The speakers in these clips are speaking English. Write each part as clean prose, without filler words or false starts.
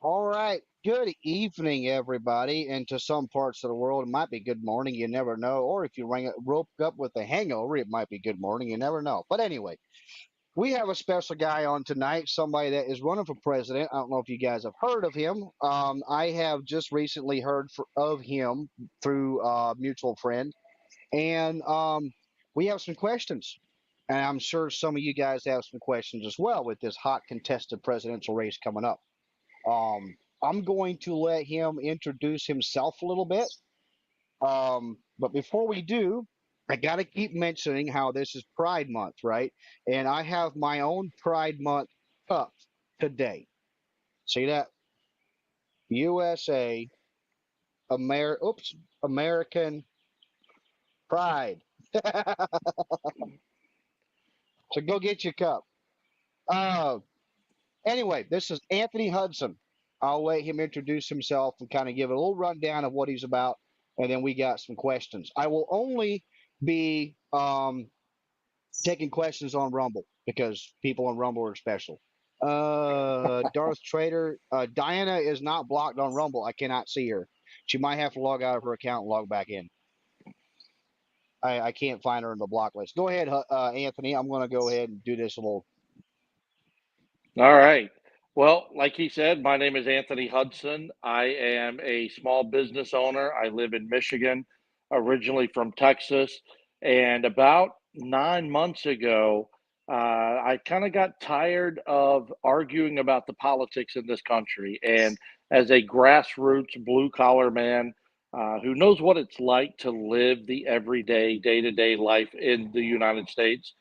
All right. Good evening, everybody. And to some parts of the world, it might be good morning. You never know. Or if you rope up with a hangover, it might be good morning. You never know. But anyway, we have a special guy on tonight, somebody that is running for president. I don't know if you guys have heard of him. I have just recently heard of him through a mutual friend. And we have some questions. And I'm sure some of you guys have some questions as well with this hot contested presidential race coming up. I'm going to let him introduce himself a little bit. But before we do, I got to keep mentioning how this is Pride Month, right? And I have my own Pride Month cup today. See that? USA, American Pride. So go get your cup. Uh, anyway, this is Anthony Hudson. I'll let him introduce himself and kind of give a little rundown of what he's about, and then we got some questions. I will only be taking questions on Rumble because people on Rumble are special. Darth Trader, Diana is not blocked on Rumble. I cannot see her. She might have to log out of her account and log back in. I can't find her in the block list. Go ahead, Anthony. I'm going to go ahead and do this a little. All right. Well, like he said, my name is Anthony Hudson. I am a small business owner. I live in Michigan, originally from Texas. And about 9 months ago, I kind of got tired of arguing about the politics in this country. And as a grassroots blue collar man who knows what it's like to live the everyday, day to day life in the United States,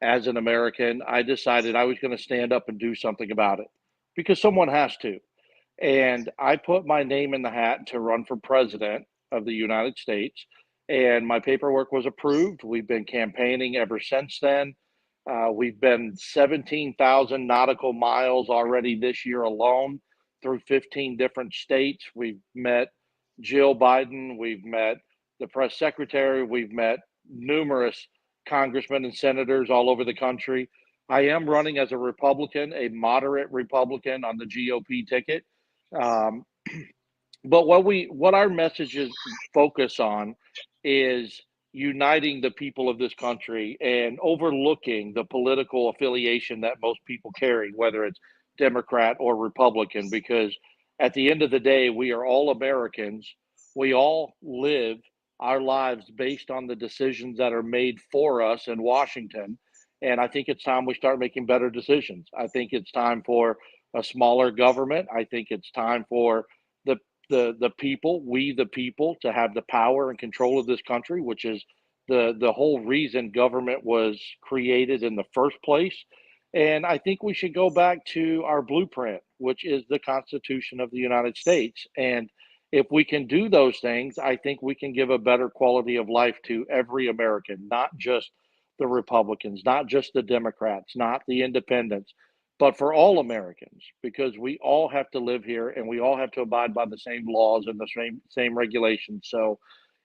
as an American, I decided I was going to stand up and do something about it because someone has to. And I put my name in the hat to run for president of the United States. And my paperwork was approved. We've been campaigning ever since then. We've been 17,000 nautical miles already this year alone through 15 different states. We've met Jill Biden. We've met the press secretary. We've met numerous congressmen and senators all over the country. I am running as a Republican, a moderate Republican on the GOP ticket. Um, but what our messages focus on is uniting the people of this country and overlooking the political affiliation that most people carry, whether it's Democrat or Republican, because at the end of the day, we are all Americans. We all live our lives based on the decisions that are made for us in Washington. And I think it's time we start making better decisions. I think it's time for a smaller government. I think it's time for the the people, we the people, to have the power and control of this country, which is the whole reason government was created in the first place. And I think we should go back to our blueprint, which is the Constitution of the United States. And if we can do those things, I think we can give a better quality of life to every American, not just the Republicans, not just the Democrats, not the independents, but for all Americans, because we all have to live here and we all have to abide by the same laws and the same regulations. So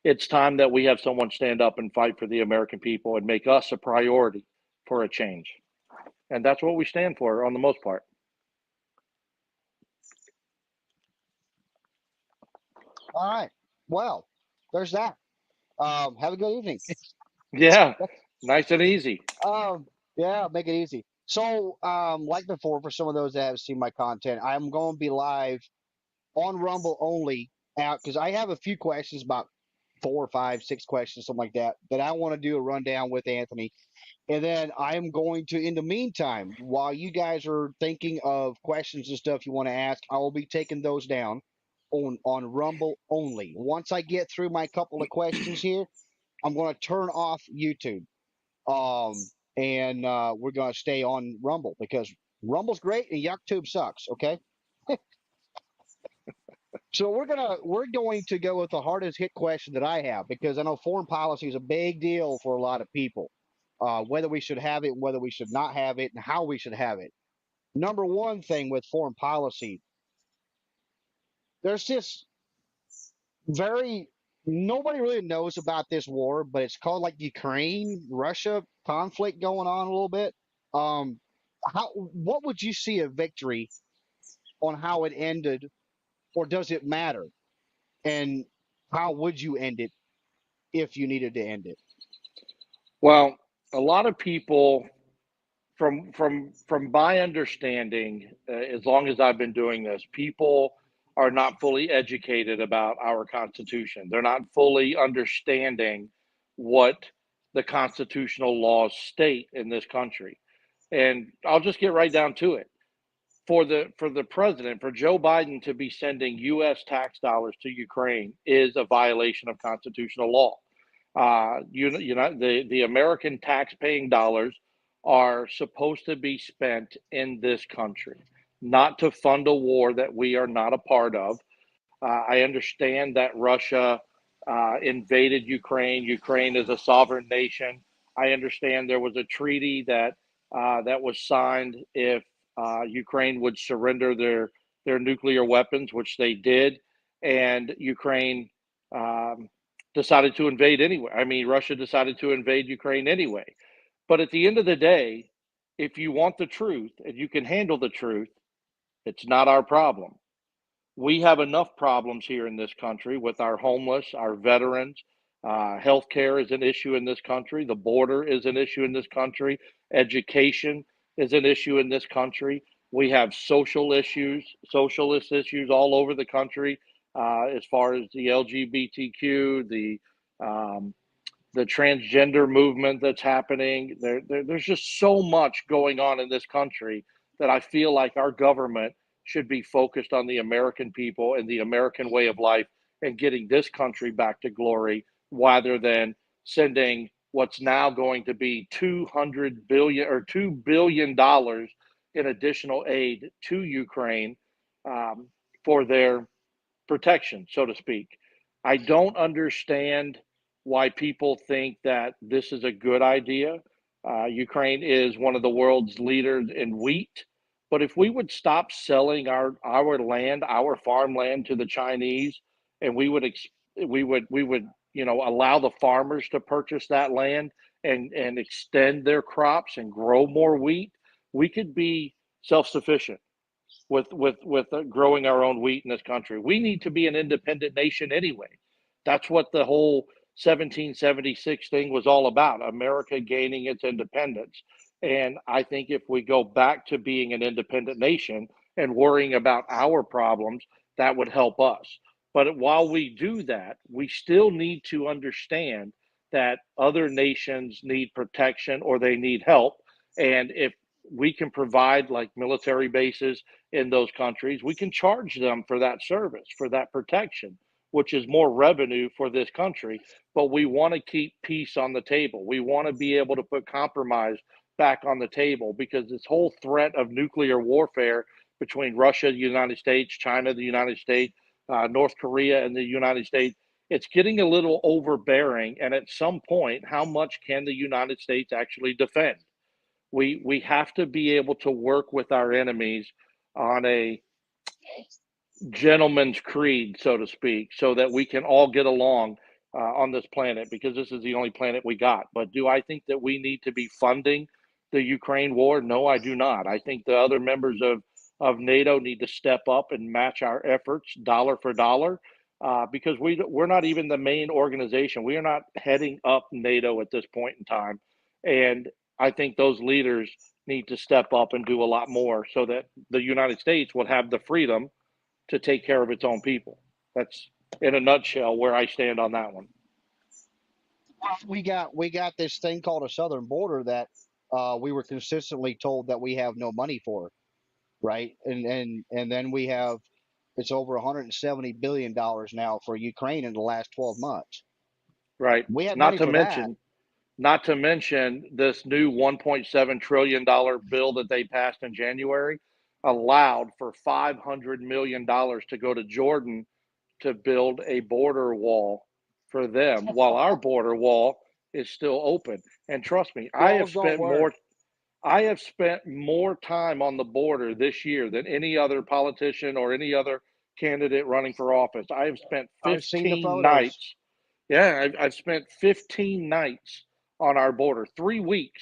it's time that we have someone stand up and fight for the American people and make us a priority for a change. And that's what we stand for on the most part. All right. Well, there's that. Have a good evening. Yeah, nice and easy. Um, yeah, make it easy. So, like before, for some of those that have seen my content, I'm going to be live on Rumble only out because I have a few questions, about four, five, six questions, something like that, that I want to do a rundown with Anthony. And then I'm going to, in the meantime, while you guys are thinking of questions and stuff you want to ask, I will be taking those down on Rumble only. Once I get through my couple of questions here, I'm going to turn off YouTube. Um, and we're going to stay on Rumble because Rumble's great and YouTube sucks. Okay. So we're going to go with the hardest hit question that I have because I know foreign policy is a big deal for a lot of people. Whether we should have it, whether we should not have it, and how we should have it. Number one thing with foreign policy, there's this very nobody really knows about this war, but it's called like Ukraine Russia conflict going on a little bit. Um, how what would you see a victory on how it ended, or does it matter? And how would you end it if you needed to end it? Well, a lot of people, from my understanding, as long as I've been doing this, people are not fully educated about our Constitution. They're not fully understanding what the constitutional laws state in this country. And I'll just get right down to it. For the president, for Joe Biden to be sending U.S. tax dollars to Ukraine is a violation of constitutional law. The American tax-paying dollars are supposed to be spent in this country, not to fund a war that we are not a part of. I understand that Russia invaded Ukraine. Ukraine is a sovereign nation. I understand there was a treaty that was signed if Ukraine would surrender their nuclear weapons, which they did, and Ukraine um, decided to invade anyway. I mean, Russia decided to invade Ukraine anyway. But at the end of the day, if you want the truth and you can handle the truth, it's not our problem. We have enough problems here in this country with our homeless, our veterans. Healthcare is an issue in this country. The border is an issue in this country. Education is an issue in this country. We have social issues, socialist issues all over the country, as far as the LGBTQ, um, the transgender movement that's happening. There's just so much going on in this country that I feel like our government should be focused on the American people and the American way of life and getting this country back to glory rather than sending what's now going to be 200 billion or $2 billion in additional aid to Ukraine, um, for their protection, so to speak. I don't understand why people think that this is a good idea. Ukraine is one of the world's leaders in wheat, but if we would stop selling our land, our farmland to the Chinese, and we would allow the farmers to purchase that land and extend their crops and grow more wheat, we could be self sufficient with growing our own wheat in this country. We need to be an independent nation anyway. That's what the whole 1776 thing was all about, America gaining its independence. And I think if we go back to being an independent nation and worrying about our problems, that would help us. But while we do that, we still need to understand that other nations need protection or they need help. And if we can provide like military bases in those countries, we can charge them for that service, for that protection, which is more revenue for this country. But we want to keep peace on the table. We want to be able to put compromise back on the table because this whole threat of nuclear warfare between Russia, the United States, China, the United States, North Korea, and the United States, it's getting a little overbearing. And at some point, how much can the United States actually defend? We have to be able to work with our enemies on a gentleman's creed, so to speak, so that we can all get along on this planet because this is the only planet we got. But do I think that we need to be funding the Ukraine war? No, I do not. I think the other members of NATO need to step up and match our efforts dollar for dollar, because we're not even the main organization. We are not heading up NATO at this point in time. And I think those leaders need to step up and do a lot more so that the United States will have the freedom to take care of its own people. That's in a nutshell where I stand on that one. We got this thing called a southern border that we were consistently told that we have no money for, right? And then we have it's over 170 billion dollars now for Ukraine in the last 12 months. Right. We had Not money to for that. mention, not to mention this new $1.7 trillion bill that they passed in January allowed for $500 million to go to Jordan to build a border wall for them while our border wall is still open. And trust me, Walls don't work. I have spent more time on the border this year than any other politician or any other candidate running for office. I have spent I've seen the 15 photos. nights. Yeah, I've spent 15 nights on our border, 3 weeks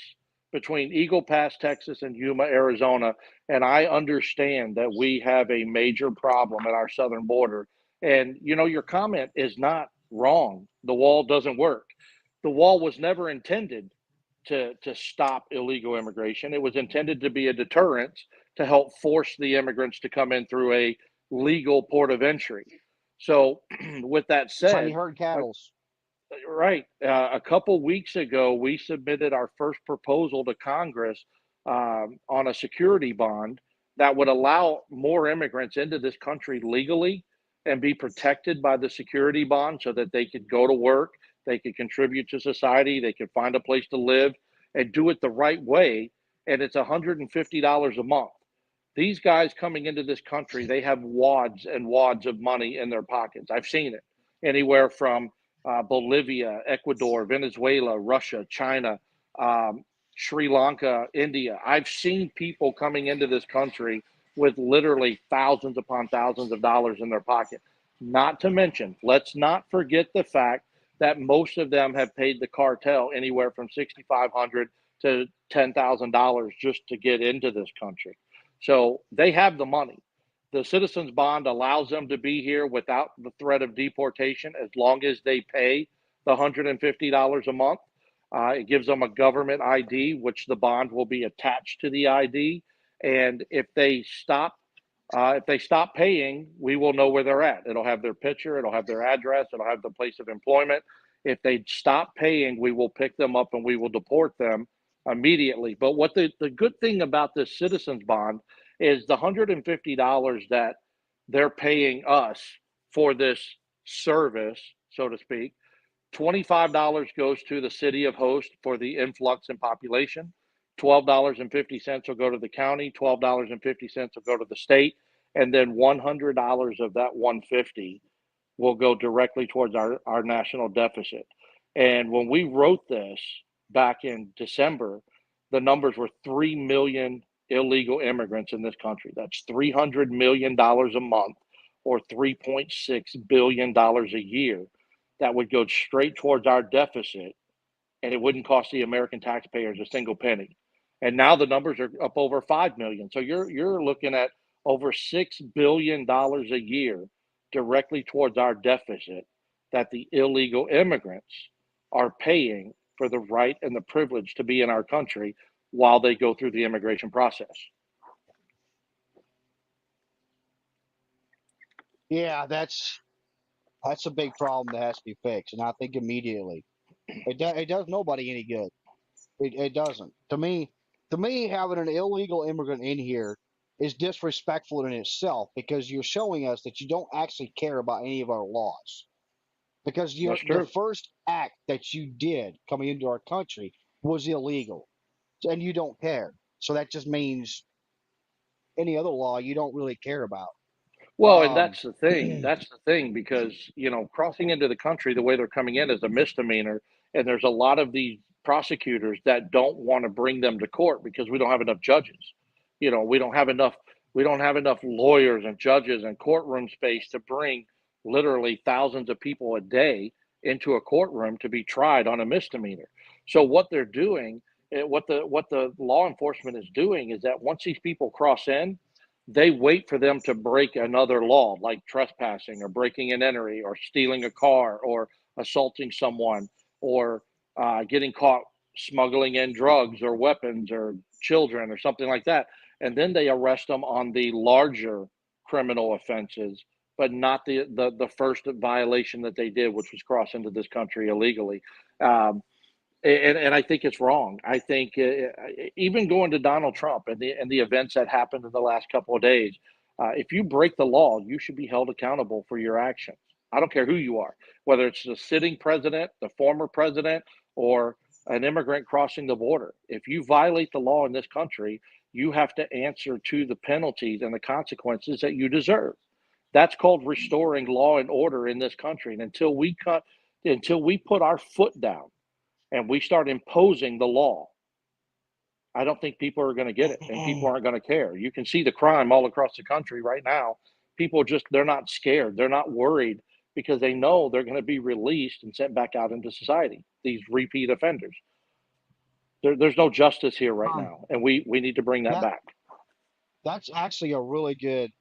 between Eagle Pass, Texas, and Yuma, Arizona. And I understand that we have a major problem at our southern border. And, your comment is not wrong. The wall doesn't work. The wall was never intended to stop illegal immigration. It was intended to be a deterrent to help force the immigrants to come in through a legal port of entry. So, with that That's how you said, herd uh, cattle. right. A couple weeks ago, we submitted our first proposal to Congress on a security bond that would allow more immigrants into this country legally and be protected by the security bond so that they could go to work, they could contribute to society, they could find a place to live and do it the right way. And it's $150 a month. These guys coming into this country, they have wads and wads of money in their pockets. I've seen it anywhere from Bolivia, Ecuador, Venezuela, Russia, China, um, Sri Lanka, India. I've seen people coming into this country with literally thousands upon thousands of dollars in their pocket. Not to mention, let's not forget the fact that most of them have paid the cartel anywhere from $6,500 to $10,000 just to get into this country. So they have the money. The citizens bond allows them to be here without the threat of deportation as long as they pay the $150 a month. It gives them a government ID, which the bond will be attached to the ID. And if they stop paying, we will know where they're at. It'll have their picture, it'll have their address, it'll have the place of employment. If they stop paying, we will pick them up and we will deport them immediately. But what the good thing about this citizens bond is the $150 that they're paying us for this service, so to speak. $25 goes to the city of host for the influx in population. $12.50 will go to the county. $12.50 will go to the state. And then $100 of that 150 will go directly towards our national deficit. And when we wrote this back in December, the numbers were 3 million illegal immigrants in this country. That's $300 million a month or $3.6 billion a year that would go straight towards our deficit and it wouldn't cost the American taxpayers a single penny. And now the numbers are up over 5 million. So you're looking at over $6 billion a year directly towards our deficit that the illegal immigrants are paying for the right and the privilege to be in our country while they go through the immigration process. Yeah, that's a big problem that has to be fixed, and I think immediately. It does nobody any good. It doesn't. To me, having an illegal immigrant in here is disrespectful in itself because you're showing us that you don't actually care about any of our laws. Because That's the true. first act that you did coming into our country was illegal, and you don't care. So that just means any other law you don't really care about. Well, and Um, that's the thing. That's the thing because, crossing into the country the way they're coming in is a misdemeanor. And there's a lot of these prosecutors that don't want to bring them to court because we don't have enough judges. We don't have enough lawyers and judges and courtroom space to bring literally thousands of people a day into a courtroom to be tried on a misdemeanor. So what they're doing, what the law enforcement is doing is that once these people cross in, they wait for them to break another law like trespassing or breaking and entering or stealing a car or assaulting someone or getting caught smuggling in drugs or weapons or children or something like that. And then they arrest them on the larger criminal offenses, but not the first violation that they did, which was cross into this country illegally. Um, and I think it's wrong. I think even going to Donald Trump and the events that happened in the last couple of days, if you break the law, you should be held accountable for your actions. I don't care who you are, whether it's the sitting president, the former president, or an immigrant crossing the border. If you violate the law in this country, you have to answer to the penalties and the consequences that you deserve. That's called restoring law and order in this country. And until we put our foot down and we start imposing the law, I don't think people are going to get it and people aren't going to care. You can see the crime all across the country right now. People they're not scared. They're not worried because they know they're going to be released and sent back out into society. These repeat offenders. There's no justice here right um, now. And we need to bring that that back. That's actually a really good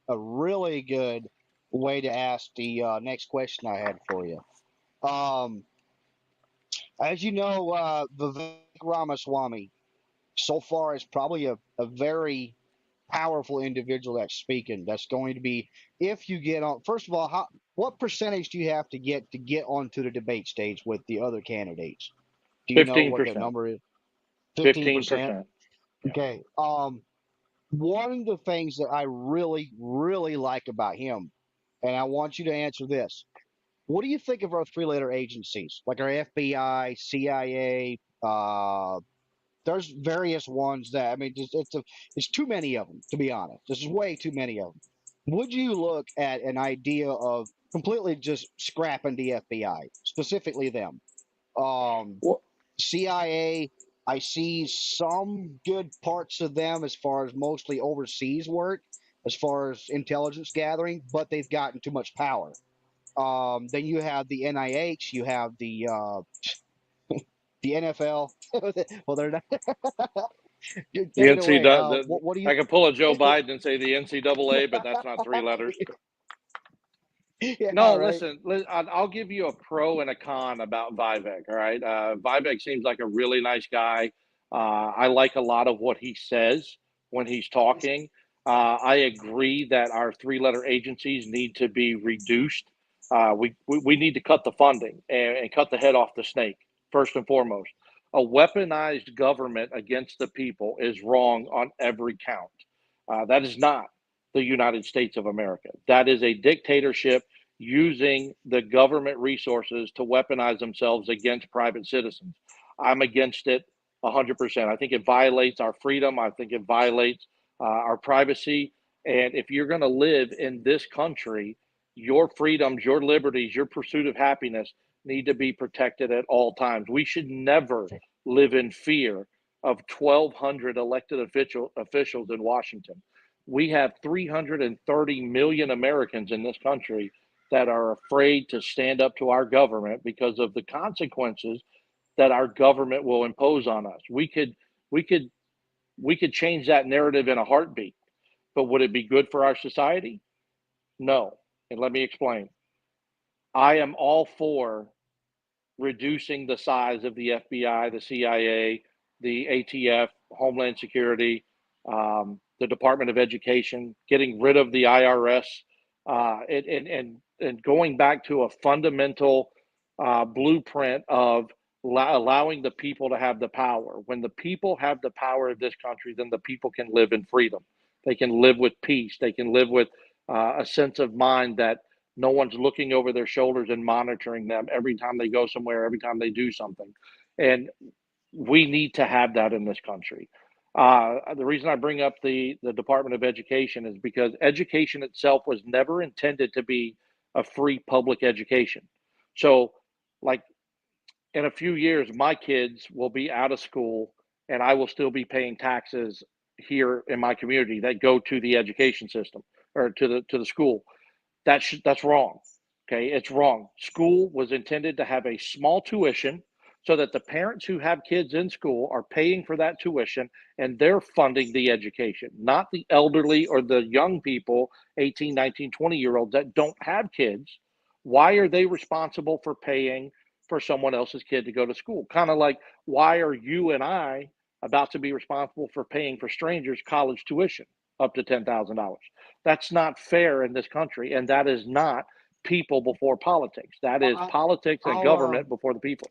way to ask the next question I had for you. Um, as you know, Vivek Ramaswamy so far is probably a very powerful individual that's speaking. That's going to be, if you get on. First of all, what percentage do you have to get onto the debate stage with the other candidates? Do you know what that 15%. number is? 15%. 15%. Yeah. Okay. One of the things that I really, really like about him, and I want you to answer this. What do you think of our three-letter agencies, like our FBI, CIA? There's various ones that I mean, it's too many of them to be honest. This is way too many of them. Would you look at an idea of completely just scrapping the FBI, specifically them? Um, Well, CIA, I see some good parts of them as far as mostly overseas work, as far as intelligence gathering, but they've gotten too much power. Then you have the NIH, you have the NFL. Well, they're not. the Take it away. NCAA, What do you? I could pull a Joe Biden and say the NCAA, but that's not three letters. Yeah, No, right. listen, I'll give you a pro and a con about Vivek. All right. Vivek seems like a really nice guy. I like a lot of what he says when he's talking. I agree that our three-letter agencies need to be reduced. We need to cut the funding and cut the head off the snake, first and foremost. A weaponized government against the people is wrong on every count. That is not the United States of America. That is a dictatorship using the government resources to weaponize themselves against private citizens. I'm against it 100%. I think it violates our freedom. I think it violates our privacy. And if you're going to live in this country, your freedoms, your liberties, your pursuit of happiness need to be protected at all times. We should never live in fear of 1,200 elected officials in Washington. We have 330 million Americans in this country that are afraid to stand up to our government because of the consequences that our government will impose on us. We could we could change that narrative in a heartbeat, but would it be good for our society? No. And let me explain. I am all for reducing the size of the FBI, the CIA, the ATF, Homeland Security, the Department of Education, getting rid of the IRS, and going back to a fundamental blueprint of allowing the people to have the power. When the people have the power of this country, then the people can live in freedom. They can live with peace. They can live with a sense of mind that no one's looking over their shoulders and monitoring them every time they go somewhere, every time they do something. And we need to have that in this country. The reason I bring up the Department of Education is because education itself was never intended to be a free public education. So, like in a few years, my kids will be out of school and I will still be paying taxes here in my community that go to the education system or to the school. That's wrong. Okay, it's wrong. School was intended to have a small tuition so that the parents who have kids in school are paying for that tuition and they're funding the education, not the elderly or the young people, 18, 19, 20-year olds that don't have kids. Why are they responsible for paying for someone else's kid to go to school? Kind of like, why are you and I about to be responsible for paying for strangers college tuition up to $10,000? That's not fair in this country, and that is not people before politics. That is I, politics and I'll government before the people.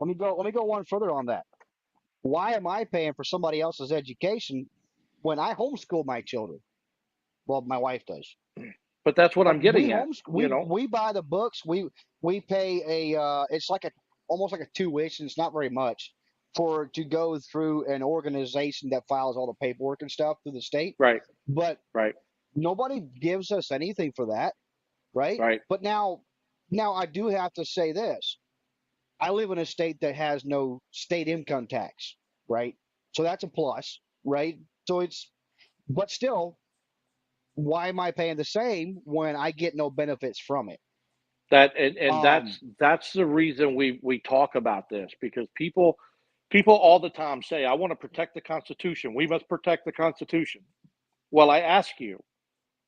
let me go one further on that. Why am I paying for somebody else's education when I homeschool my children? Well, my wife does. But that's what But I'm getting at. You know, we buy the books. We pay a it's like a almost like a tuition. It's not very much for to go through an organization that files all the paperwork and stuff through the state. right, But right, nobody gives us anything for that, right? right. But now I do have to say this. I live in a state that has no state income tax, right? So that's a plus, right? So it's but still, why am I paying the same when I get no benefits from it? And Um, that's the reason we talk about this because people all the time say, "I want to protect the Constitution. We must protect the Constitution." Well, I ask you,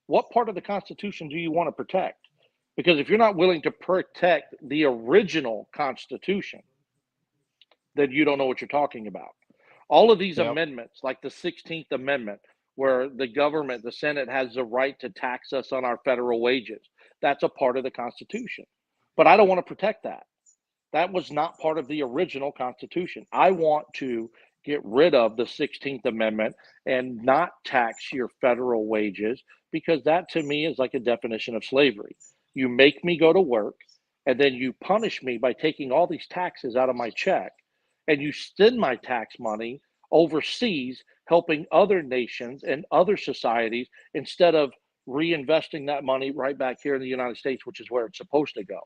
what part of the Constitution do you want to protect? Because if you're not willing to protect the original Constitution, then you don't know what you're talking about. All of these Yep. amendments, like the 16th Amendment, where the government, the Senate, has the right to tax us on our federal wages, that's a part of the Constitution. But I don't want to protect that. That was not part of the original Constitution. I want to get rid of the 16th Amendment and not tax your federal wages because that to me is like a definition of slavery. You make me go to work and then you punish me by taking all these taxes out of my check and you send my tax money overseas helping other nations and other societies instead of reinvesting that money right back here in the United States, which is where it's supposed to go.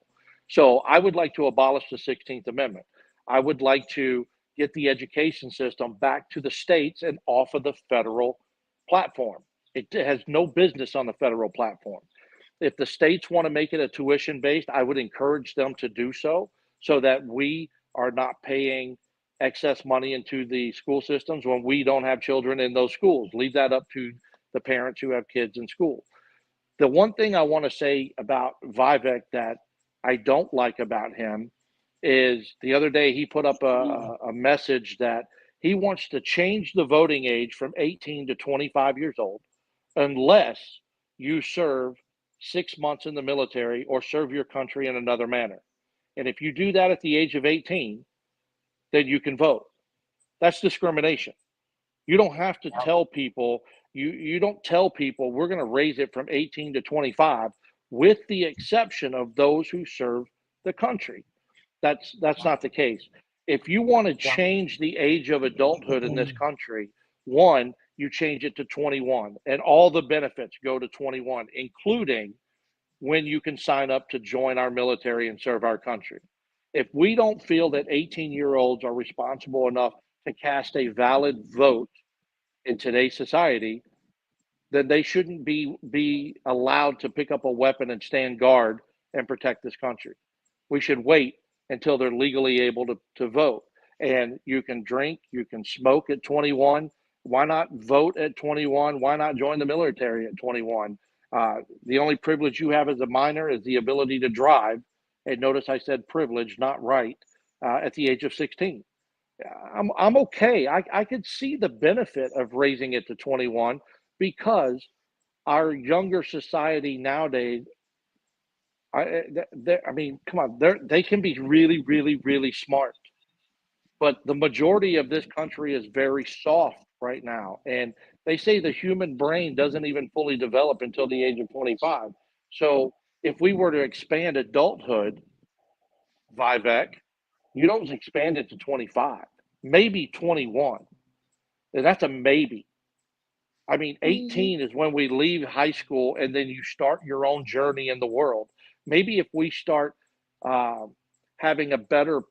So I would like to abolish the 16th Amendment. I would like to get the education system back to the states and off of the federal platform. It has no business on the federal platform. If the states want to make it a tuition based, I would encourage them to do so so that we are not paying excess money into the school systems when we don't have children in those schools. Leave that up to the parents who have kids in school. The one thing I want to say about Vivek that I don't like about him is the other day he put up a message that he wants to change the voting age from 18 to 25 years old unless you serve 6 months in the military or serve your country in another manner. And if you do that at the age of 18, then you can vote. That's discrimination. You don't have to tell people, you don't tell people we're going to raise it from 18 to 25 with the exception of those who serve the country. That's not the case. If you want to change the age of adulthood in this country, one, you change it to 21 and all the benefits go to 21, including when you can sign up to join our military and serve our country. If we don't feel that 18-year-olds are responsible enough to cast a valid vote in today's society, then they shouldn't be allowed to pick up a weapon and stand guard and protect this country. We should wait until they're legally able to vote. And you can drink, you can smoke at 21. Why not vote at 21? Why not join the military at 21? The only privilege you have as a minor is the ability to drive. And notice I said privilege, not right, at the age of 16. I'm okay. I could see the benefit of raising it to 21 because our younger society nowadays, I mean, come on, they can be really, really, really smart, but the majority of this country is very soft right now, and they say the human brain doesn't even fully develop until the age of 25. So if we were to expand adulthood, Vivek, you don't expand it to 25, maybe 21. And that's a maybe. I mean, Mhm. 18 is when we leave high school and then you start your own journey in the world. Maybe if we start uh, having a better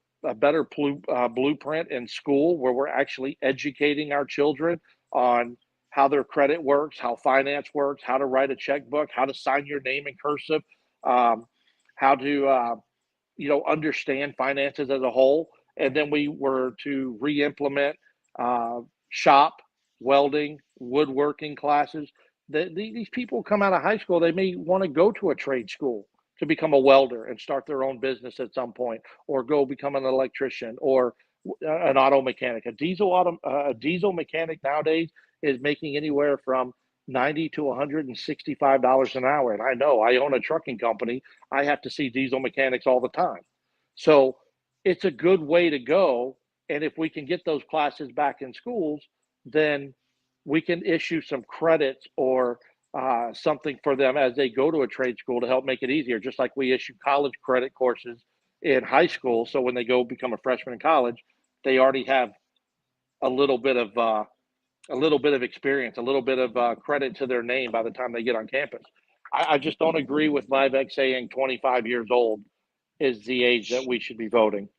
blueprint in school where we're actually educating our children on how their credit works, how finance works, how to write a checkbook, how to sign your name in cursive, um, how to understand finances as a whole, and then we were to re-implement uh, shop, welding, woodworking classes. These people come out of high school, they may want to go to a trade school to become a welder and start their own business at some point, or go become an electrician or an auto mechanic. A diesel mechanic nowadays is making anywhere from 90 to $165 an hour. And I know I own a trucking company. I have to see diesel mechanics all the time. So it's a good way to go. And if we can get those classes back in schools, then we can issue some credits or something for them as they go to a trade school to help make it easier, just like we issue college credit courses in high school. So when they go become a freshman in college, they already have a little bit of experience, a little bit of credit to their name by the time they get on campus. I just don't agree with Vivek saying 25 years old is the age that we should be voting.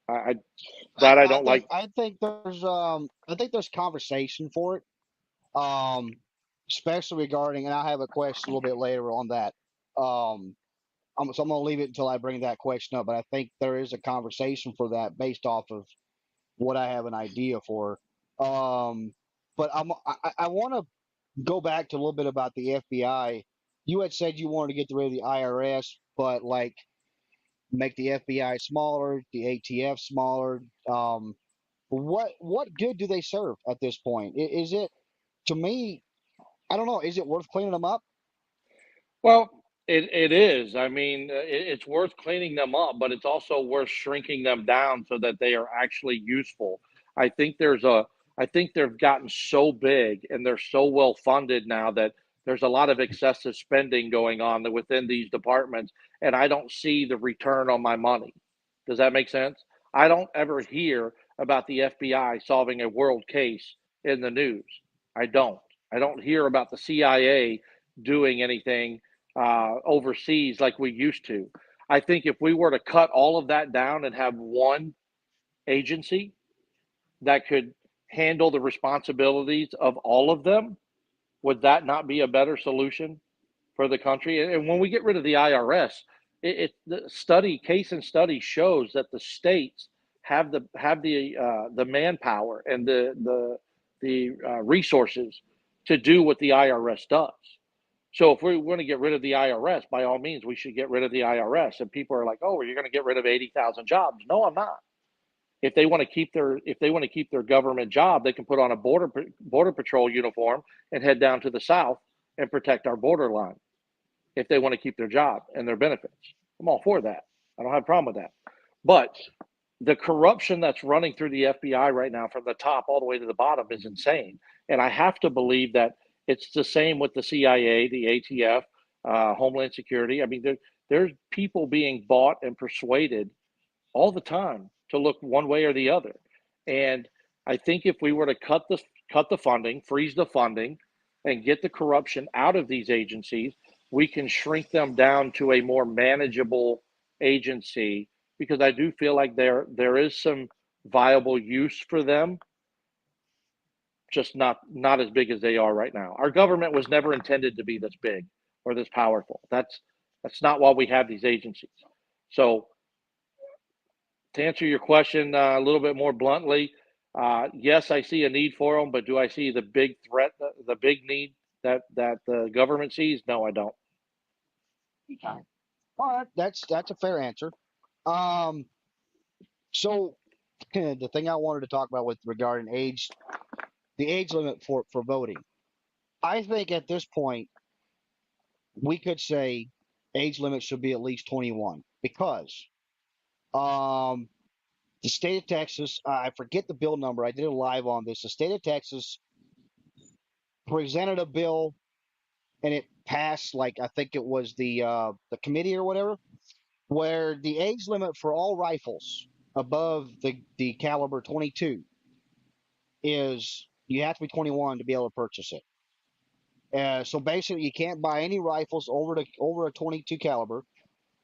That I don't like. I think there's conversation for it. Um, especially regarding, and I have a question a little bit later on that. Um, so I'm going to leave it until I bring that question up. But I think there is a conversation for that based off of what I have an idea for. Um, but I want to go back to a little bit about the FBI. You had said you wanted to get rid of the IRS, but like make the FBI smaller, the ATF smaller. What good do they serve at this point? Is it, to me? I don't know. Is it worth cleaning them up? Well, it is. I mean, it's worth cleaning them up, but it's also worth shrinking them down so that they are actually useful. I think there's a I think they've gotten so big and they're so well funded now that there's a lot of excessive spending going on within these departments, and I don't see the return on my money. Does that make sense? I don't ever hear about the FBI solving a world case in the news. I don't. I don't hear about the CIA doing anything overseas like we used to. I think if we were to cut all of that down and have one agency that could handle the responsibilities of all of them, would that not be a better solution for the country? And when we get rid of the IRS, the study case and study shows that the states have the manpower and the resources to do what the IRS does. So if we want to get rid of the IRS, by all means, we should get rid of the IRS. And people are like, "Oh, well, you're going to get rid of 80,000 jobs." No, I'm not. If they want to keep their government job, they can put on a border patrol uniform and head down to the south and protect our borderline. If they want to keep their job and their benefits, I'm all for that. I don't have a problem with that. But the corruption that's running through the FBI right now, from the top all the way to the bottom, is insane. And I have to believe that it's the same with the CIA, the ATF, Homeland Security. I mean, there's people being bought and persuaded all the time to look one way or the other. And I think if we were to cut the funding, freeze the funding, and get the corruption out of these agencies, we can shrink them down to a more manageable agency, because I do feel like there is some viable use for them, just not as big as they are right now. Our government was never intended to be this big or this powerful. That's not why we have these agencies. So to answer your question a little bit more bluntly, yes, I see a need for them, but do I see the big threat, the big need that the government sees? No, I don't. Okay. All right, that's a fair answer. Um, so the thing I wanted to talk about with regarding age, the age limit for voting. I think at this point we could say age limit should be at least 21 because um the state of Texas, I forget the bill number. I did a live on this. The state of Texas presented a bill and it passed, like I think it was the committee or whatever, where the age limit for all rifles above the caliber 22 is you have to be 21 to be able to purchase it. So basically, you can't buy any rifles over a 22 caliber,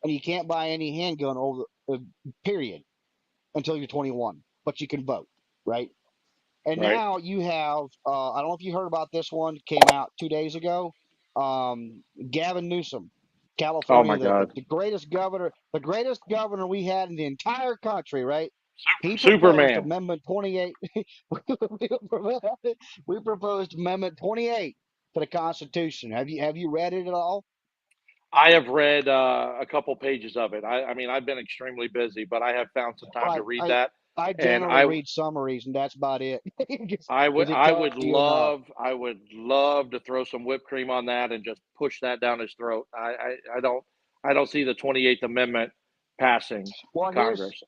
and you can't buy any handgun over period until you're 21. But you can vote, right? And Right? now you have I don't know if you heard about this one. Came out 2 days ago. Gavin Newsom, Oh California, my God, the greatest governor we had in the entire country, right? He proposed Superman. Amendment 28. We proposed Amendment 28 to the Constitution. Have you read it at all? I have read a couple pages of it. I mean, I've been extremely busy, but I have found some time to Right. read I that, I and generally read summaries, and that's about it. Because it tells you enough. I would love to throw some whipped cream on that and just push that down his throat. I don't see the 28th Amendment passing Well, Congress.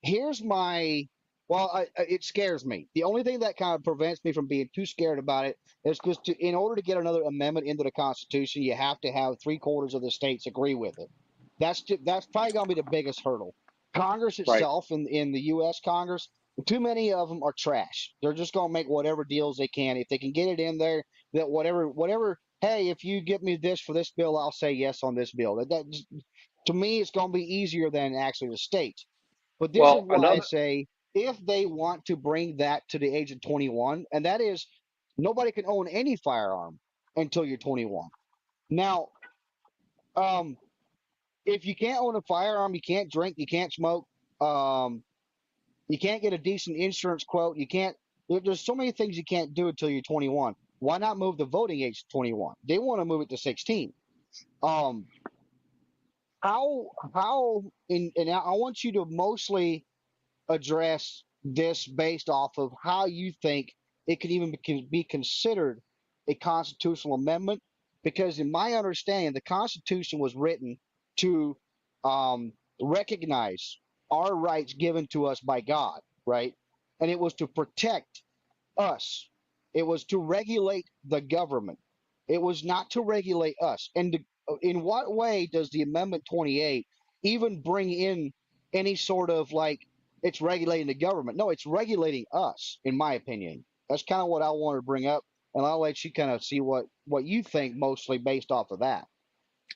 here's my well, it scares me. The only thing that kind of prevents me from being too scared about it is because in order to get another amendment into the Constitution, you have to have three-quarters of the states agree with it. That's probably going to be the biggest hurdle. Congress Right. itself, in the U.S. Congress, too many of them are trash. They're just going to make whatever deals they can. If they can get it in there, that whatever. Hey, if you get me this for this bill, I'll say yes on this bill. To me, it's going to be easier than actually the states. But this is Well, why I another say if they want to bring that to the age of 21, and that is nobody can own any firearm until you're 21. Now, um, if you can't own a firearm, you can't drink, you can't smoke, um, you can't get a decent insurance quote, you can't. There's so many things you can't do until you're 21. Why not move the voting age to 21? They want to move it to 16. Um, how and I want you to mostly address this based off of how you think it could even be considered a constitutional amendment. Because, in my understanding, the Constitution was written to recognize our rights given to us by God, right? And it was to protect us. It was to regulate the government. It was not to regulate us. And in what way does the Amendment 28 even bring in any sort of like it's regulating the government? No, it's regulating us, in my opinion. That's kind of what I wanted to bring up, and I'll let you kind of see what you think mostly based off of that.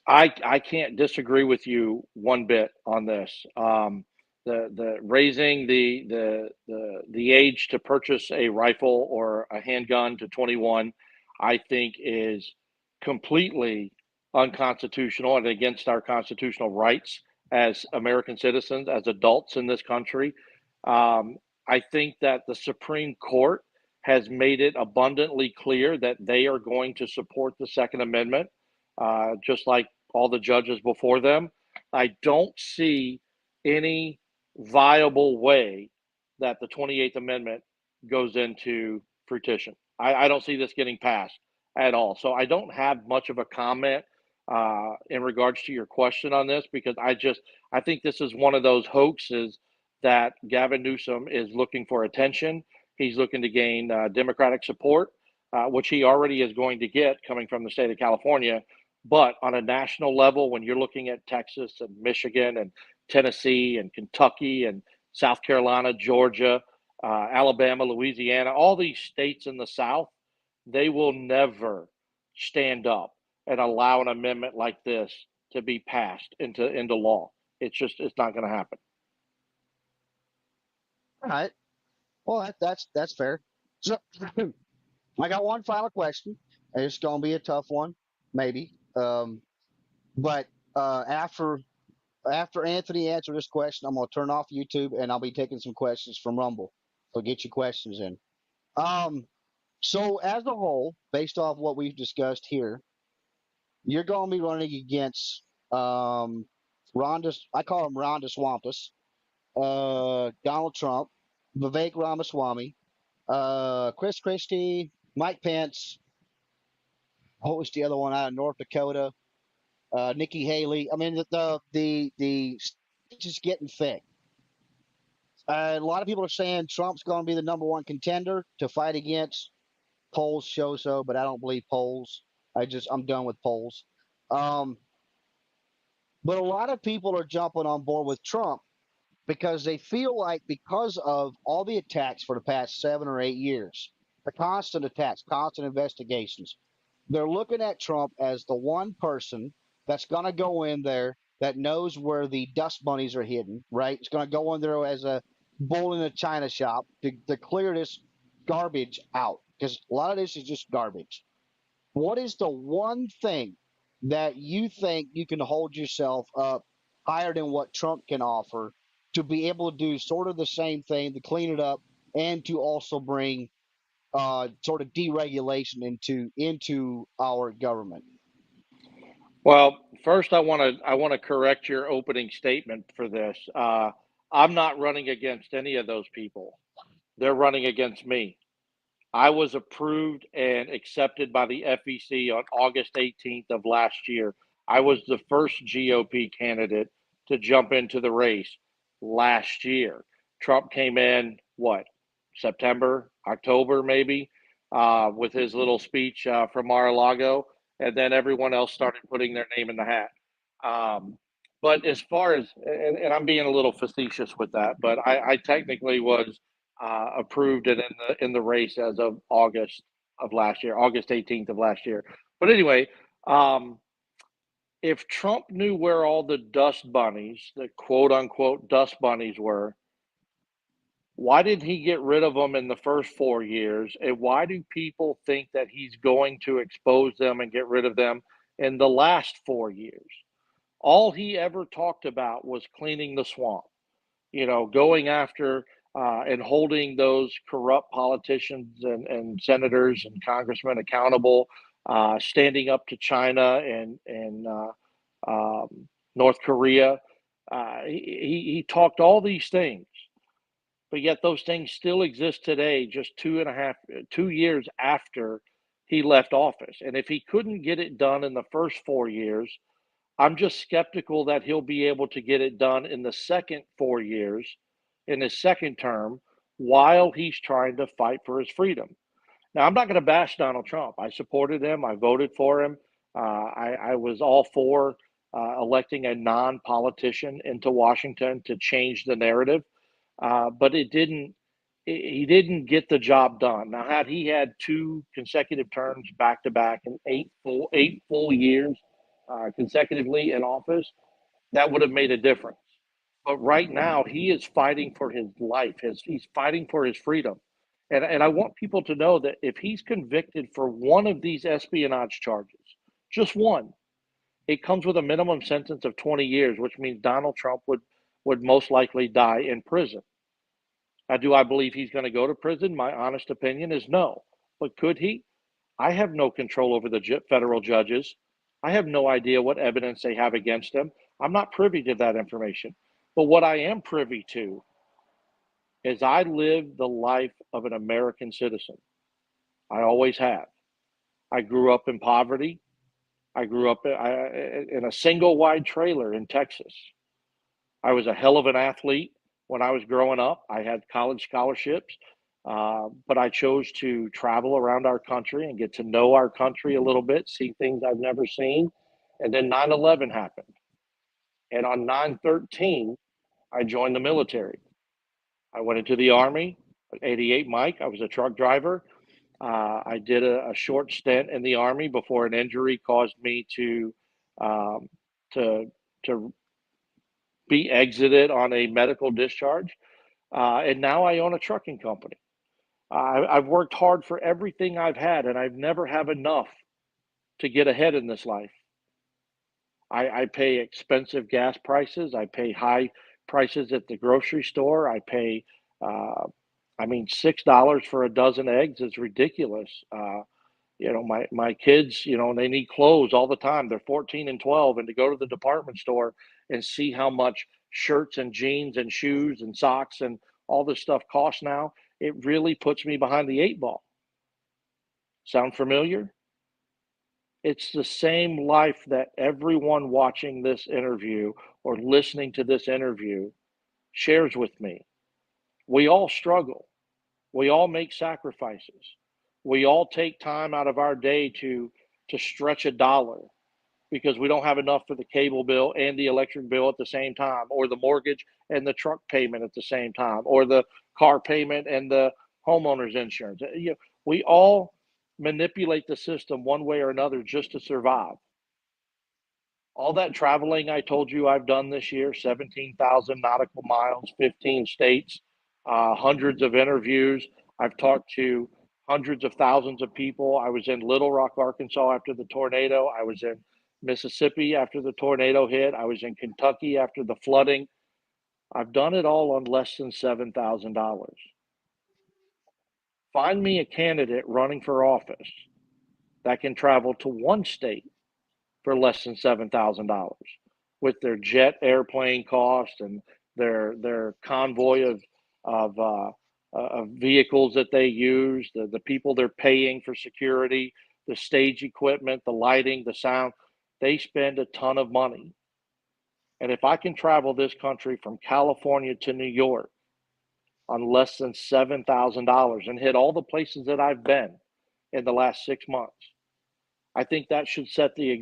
I can't disagree with you one bit on this. The raising the age to purchase a rifle or a handgun to 21, I think is completely unconstitutional and against our constitutional rights as American citizens, as adults in this country. Um, I think that the Supreme Court has made it abundantly clear that they are going to support the Second Amendment, just like all the judges before them. I don't see any viable way that the 28th Amendment goes into fruition. I don't see this getting passed at all. So I don't have much of a comment in regards to your question on this because I think this is one of those hoaxes that Gavin Newsom is looking for attention. He's looking to gain Democratic support, which he already is going to get coming from the state of California. But on a national level, when you're looking at Texas and Michigan and Tennessee and Kentucky and South Carolina, Georgia, Alabama, Louisiana, all these states in the South, they will never stand up and allow an amendment like this to be passed into law. It's not going to happen. All right. Well, that's fair. So I got one final question. It's going to be a tough one, maybe. But after Anthony answers this question, I'm going to turn off YouTube and I'll be taking some questions from Rumble. So get your questions in. Um, so as a whole, based off what we've discussed here, you're going to be running against Ronda. I call him Ronda Swampus, Donald Trump, Vivek Ramaswamy, Chris Christie, Mike Pence. What was the other one out of North Dakota? Nikki Haley. I mean, the stage is getting thick. A lot of people are saying Trump's going to be the number one contender to fight against. Polls show so, but I don't believe polls. I'm done with polls. Um, but a lot of people are jumping on board with Trump because they feel like because of all the attacks for the past 7 or 8 years, the constant attacks, constant investigations, they're looking at Trump as the one person that's going to go in there that knows where the dust bunnies are hidden, right? It's going to go in there as a bull in a china shop to clear this garbage out because a lot of this is just garbage. What is the one thing that you think you can hold yourself up higher than what Trump can offer to be able to do sort of the same thing, to clean it up, and to also bring sort of deregulation into our government? Well, first I want to correct your opening statement for this. I'm not running against any of those people. They're running against me. I was approved and accepted by the FEC on August 18th of last year. I was the first GOP candidate to jump into the race last year. Trump came in, what, September, October, maybe, with his little speech from Mar a Lago. And then everyone else started putting their name in the hat. Um, but as far as, and I'm being a little facetious with that, but I technically was approved and in the race as of August of last year, August 18th of last year. But anyway, um, if Trump knew where all the dust bunnies, the quote unquote dust bunnies were, why did he get rid of them in the first 4 years? And why do people think that he's going to expose them and get rid of them in the last 4 years? All he ever talked about was cleaning the swamp, going after and holding those corrupt politicians and senators and congressmen accountable, standing up to China and North Korea. He talked all these things, but yet those things still exist today, just 2 years after he left office. And if he couldn't get it done in the first 4 years, I'm just skeptical that he'll be able to get it done in the second 4 years, in his second term, while he's trying to fight for his freedom. Now, I'm not going to bash Donald Trump. I supported him. I voted for him. I was all for electing a non-politician into Washington to change the narrative, but it didn't. He didn't get the job done. Now, had he had two consecutive terms back to back and eight full years consecutively in office, that would have made a difference. But right now, he is fighting for his life. He's fighting for his freedom. And I want people to know that if he's convicted for one of these espionage charges, just one, it comes with a minimum sentence of 20 years, which means Donald Trump would most likely die in prison. Now, do I believe he's going to go to prison? My honest opinion is no. But could he? I have no control over the federal judges. I have no idea what evidence they have against him. I'm not privy to that information. But what I am privy to is I live the life of an American citizen. I always have. I grew up in poverty. I grew up in a single wide trailer in Texas. I was a hell of an athlete when I was growing up. I had college scholarships, but I chose to travel around our country and get to know our country a little bit, see things I've never seen. And then 9/11 happened. And on 9/13, I joined the military. I went into the Army, 88 Mike. I was a truck driver. I did a short stint in the Army before an injury caused me um, to, to be exited on a medical discharge. And now I own a trucking company. I've worked hard for everything I've had, and I've never have enough to get ahead in this life. I pay expensive gas prices. I pay high prices at the grocery store. Uh, I mean, $6 for a dozen eggs is ridiculous. My kids, they need clothes all the time. They're 14 and 12, and to go to the department store and see how much shirts and jeans and shoes and socks and all this stuff costs now, it really puts me behind the eight ball. Sound familiar? It's the same life that everyone watching this interview or listening to this interview shares with me. We all struggle. We all make sacrifices. We all take time out of our day to stretch a dollar because we don't have enough for the cable bill and the electric bill at the same time, or the mortgage and the truck payment at the same time, or the car payment and the homeowner's insurance. We all manipulate the system one way or another just to survive. All that traveling I told you I've done this year, 17,000 nautical miles, 15 states, hundreds of interviews. I've talked to hundreds of thousands of people. I was in Little Rock, Arkansas after the tornado. I was in Mississippi after the tornado hit. I was in Kentucky after the flooding. I've done it all on less than $7,000. Find me a candidate running for office that can travel to one state for less than $7,000 with their jet airplane cost and their convoy of vehicles that they use, the people they're paying for security, the stage equipment, the lighting, the sound. They spend a ton of money. And if I can travel this country from California to New York on less than $7,000 and hit all the places that I've been in the last 6 months, I think that should set the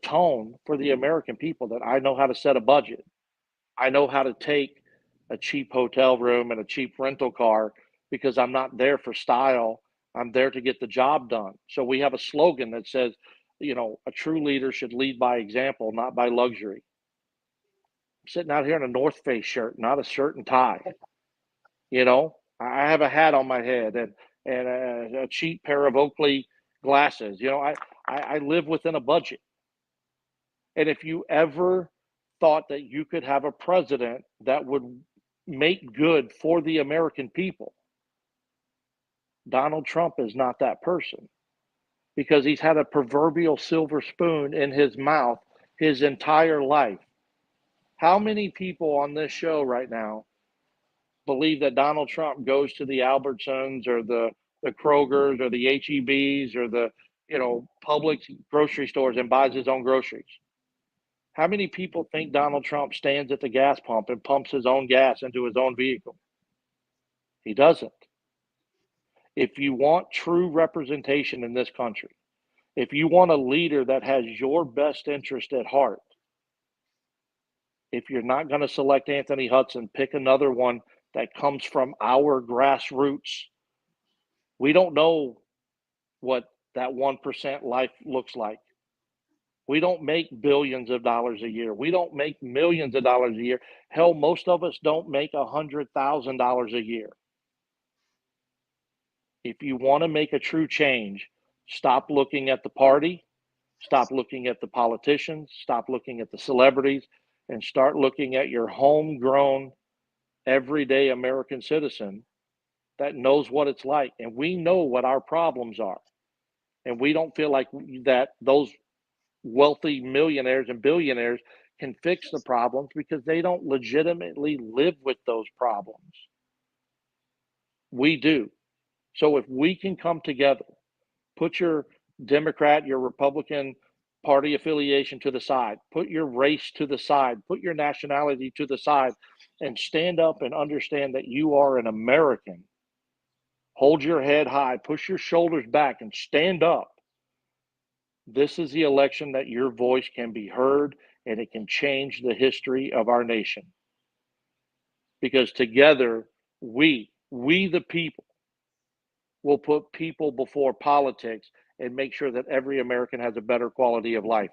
tone for the American people that I know how to set a budget. I know how to take a cheap hotel room and a cheap rental car because I'm not there for style. I'm there to get the job done. So we have a slogan that says, a true leader should lead by example, not by luxury. I'm sitting out here in a North Face shirt, not a shirt and tie. I have a hat on my head and a cheap pair of Oakley glasses. I live within a budget. And if you ever thought that you could have a president that would make good for the American people. Donald Trump is not that person because he's had a proverbial silver spoon in his mouth his entire life. How many people on this show right now believe that Donald Trump goes to the Albertsons or the Krogers or the HEBs or the public grocery stores and buys his own groceries? How many people think Donald Trump stands at the gas pump and pumps his own gas into his own vehicle? He doesn't. If you want true representation in this country, if you want a leader that has your best interest at heart, if you're not going to select Anthony Hudson, pick another one that comes from our grassroots. We don't know what that 1% life looks like. We don't make billions of dollars a year. We don't make millions of dollars a year. Hell, most of us don't make $100,000 a year. If you want to make a true change, stop looking at the party, stop looking at the politicians, stop looking at the celebrities, and start looking at your homegrown, everyday American citizen that knows what it's like. And we know what our problems are. And we don't feel like that those wealthy millionaires and billionaires can fix the problems because they don't legitimately live with those problems. We do. So if we can come together, put your Democrat, your Republican party affiliation to the side, put your race to the side, put your nationality to the side, and stand up and understand that you are an American. Hold your head high, push your shoulders back, and stand up. This is the election that your voice can be heard and it can change the history of our nation. Because together, we the people, will put people before politics and make sure that every American has a better quality of life.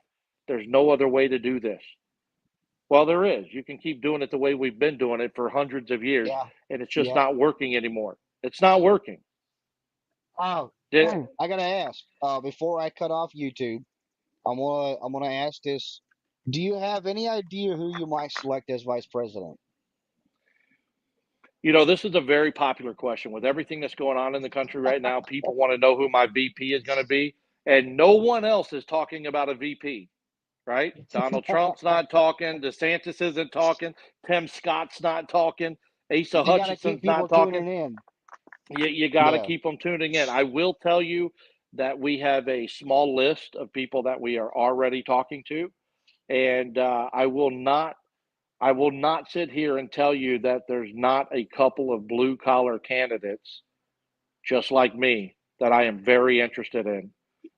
There's no other way to do this. Well, there is. You can keep doing it the way we've been doing it for hundreds of years, Yeah. and it's just Yeah. not working anymore. It's not working. Oh, Did, I gotta ask. Before I cut off YouTube, I'm gonna ask this. Do you have any idea who you might select as vice president? this is a very popular question with everything that's going on in the country right now. People want to know who my VP is going to be, and no one else is talking about a VP. Right? Donald Trump's not talking. DeSantis isn't talking. Tim Scott's not talking. Asa You gotta keep Hutchinson's people not talking. tuning in. You got to Yeah. keep them tuning in. I will tell you that we have a small list of people that we are already talking to, and I will not sit here and tell you that there's not a couple of blue collar candidates just like me, that I am very interested in.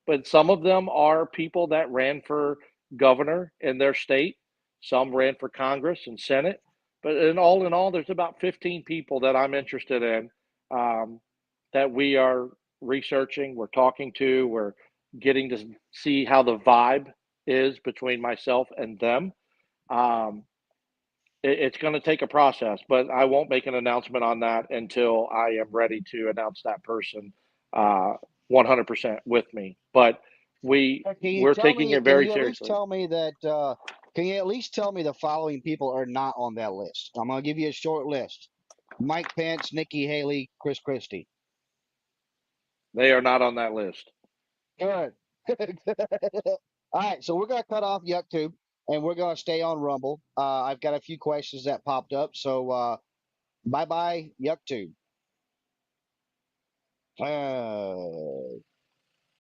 But some of them are people that ran for governor in their state. Some ran for Congress and Senate. But in all, there's about 15 people that I'm interested in, um, that we are researching, we're talking to, we're getting to see how the vibe is between myself and them. Um, it's going to take a process, but I won't make an announcement on that until I am ready to announce that person, uh, 100% with me. But we Can you we're tell taking me? it Can very you at least seriously. tell me that? Can you at least tell me the following people are not on that list? I'm gonna give you a short list: Mike Pence, Nikki Haley, Chris Christie. They are not on that list. Good. All right, so we're gonna cut off YouTube and we're gonna stay on Rumble. I've got a few questions that popped up, so bye bye YouTube.